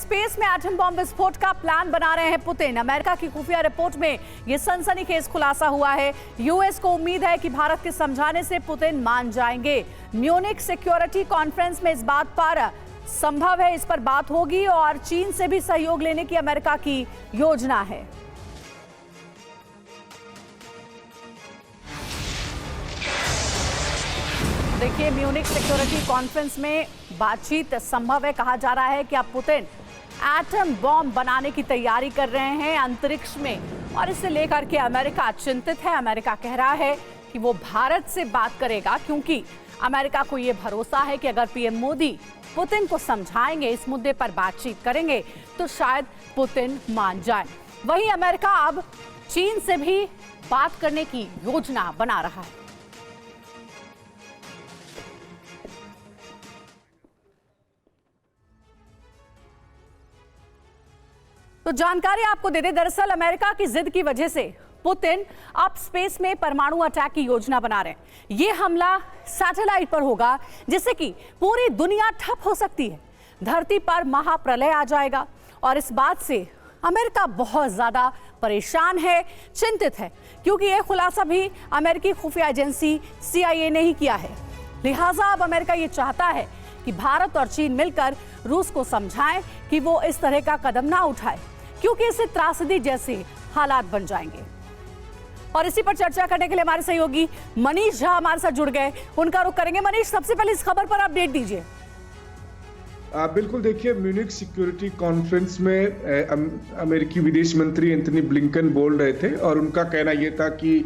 Space में atom bomb विस्फोट का प्लान बना रहे हैं पुतिन। अमेरिका की खुफिया रिपोर्ट में यह सनसनीखेज खुलासा हुआ है। यूएस को उम्मीद है कि भारत के समझाने से पुतिन मान जाएंगे। म्यूनिख सिक्योरिटी कॉन्फ्रेंस में इस बात पर संभव है, इस पर बात होगी और चीन से भी सहयोग लेने की अमेरिका की योजना है। देखिए, म्यूनिख सिक्योरिटी कॉन्फ्रेंस में बातचीत संभव है। कहा जा रहा है कि अब पुतिन एटम बॉम्ब बनाने की तैयारी कर रहे हैं अंतरिक्ष में, और इसे लेकर के अमेरिका चिंतित है। अमेरिका कह रहा है कि वो भारत से बात करेगा, क्योंकि अमेरिका को यह भरोसा है कि अगर पीएम मोदी पुतिन को समझाएंगे, इस मुद्दे पर बातचीत करेंगे, तो शायद पुतिन मान जाए। वहीं अमेरिका अब चीन से भी बात करने की योजना बना रहा है। तो जानकारी आपको दे दे, दरअसल अमेरिका की जिद की वजह से पुतिन अब स्पेस में परमाणु अटैक की योजना बना रहे हैं। यह हमला सैटेलाइट पर होगा, जिससे कि पूरी दुनिया ठप हो सकती है। धरती पर महाप्रलय आ जाएगा, और इस बात से अमेरिका बहुत ज्यादा परेशान है, चिंतित है, क्योंकि यह खुलासा भी अमेरिकी खुफिया एजेंसी CIA ने ही किया है। लिहाजा अब अमेरिका यह चाहता है कि भारत और चीन मिलकर रूस को समझाएं कि वो इस तरह का कदम ना उठाए, क्योंकि इससे त्रासदी जैसे हालात बन जाएंगे। और इसी पर चर्चा करने के लिए हमारे सहयोगी मनीष झा हमारे साथ जुड़ गए, उनका रुख करेंगे। मनीष, सबसे पहले इस खबर पर अपडेट दीजिए। बिल्कुल, देखिए, म्यूनिख सिक्योरिटी कॉन्फ्रेंस में अमेरिकी विदेश मंत्री एंथनी ब्लिंकन बोल रहे थे, और उनका कहना यह था कि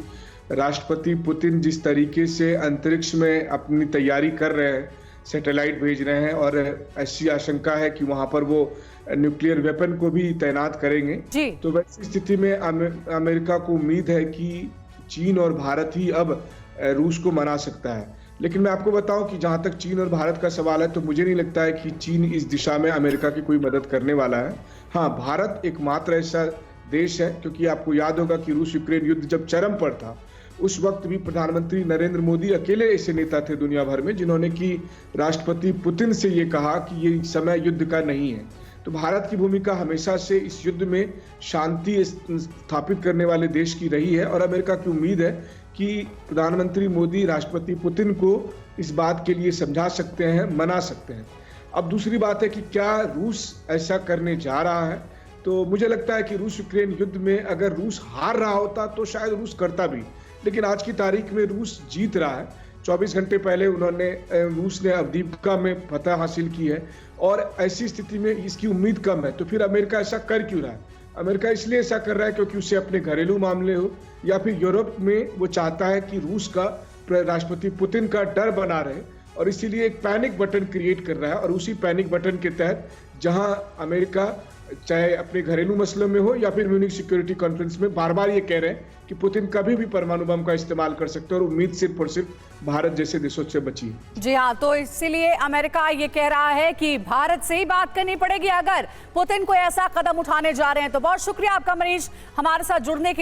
राष्ट्रपति पुतिन जिस तरीके से अंतरिक्ष में अपनी तैयारी कर रहे हैं, सैटेलाइट भेज रहे हैं, और ऐसी आशंका है कि वहां पर वो न्यूक्लियर वेपन को भी तैनात करेंगे, तो वैसी स्थिति में अमेरिका को उम्मीद है कि चीन और भारत ही अब रूस को मना सकता है। लेकिन मैं आपको बताऊं कि जहां तक चीन और भारत का सवाल है, तो मुझे नहीं लगता है कि चीन इस दिशा में अमेरिका की कोई मदद करने वाला है। हाँ, भारत एकमात्र ऐसा देश है, क्योंकि आपको याद होगा कि रूस यूक्रेन युद्ध जब चरम पर था, उस वक्त भी प्रधानमंत्री नरेंद्र मोदी अकेले ऐसे नेता थे दुनिया भर में जिन्होंने कि राष्ट्रपति पुतिन से ये कहा कि ये समय युद्ध का नहीं है। तो भारत की भूमिका हमेशा से इस युद्ध में शांति स्थापित करने वाले देश की रही है, और अमेरिका की उम्मीद है कि प्रधानमंत्री मोदी राष्ट्रपति पुतिन को इस बात के लिए समझा सकते हैं, मना सकते हैं। अब दूसरी बात है कि क्या रूस ऐसा करने जा रहा है, तो मुझे लगता है कि रूस यूक्रेन युद्ध में अगर रूस हार रहा होता तो शायद रूस करता भी, लेकिन आज की तारीख में रूस जीत रहा है। 24 घंटे पहले रूस ने अवदीपका में फतह हासिल की है, और ऐसी स्थिति में इसकी उम्मीद कम है। तो फिर अमेरिका ऐसा कर क्यों रहा है? अमेरिका इसलिए ऐसा कर रहा है क्योंकि उसे अपने घरेलू मामले हो, या फिर यूरोप में वो चाहता है कि रूस का राष्ट्रपति पुतिन का डर बना रहे, और इसीलिए एक पैनिक बटन क्रिएट कर रहा है। और उसी पैनिक बटन के तहत जहां अमेरिका चाहे अपने घरेलू मसलों में हो या फिर म्यूनिख सिक्योरिटी कॉन्फ्रेंस में बार बार ये कह रहे हैं कि पुतिन कभी भी परमाणु बम का इस्तेमाल कर सकते हैं, और उम्मीद सिर्फ और सिर्फ भारत जैसे देशों से बची है। जी हाँ, तो इसीलिए अमेरिका ये कह रहा है कि भारत से ही बात करनी पड़ेगी अगर पुतिन को ऐसा कदम उठाने जा रहे हैं। तो बहुत शुक्रिया आपका मनीष, हमारे साथ जुड़ने के लिए।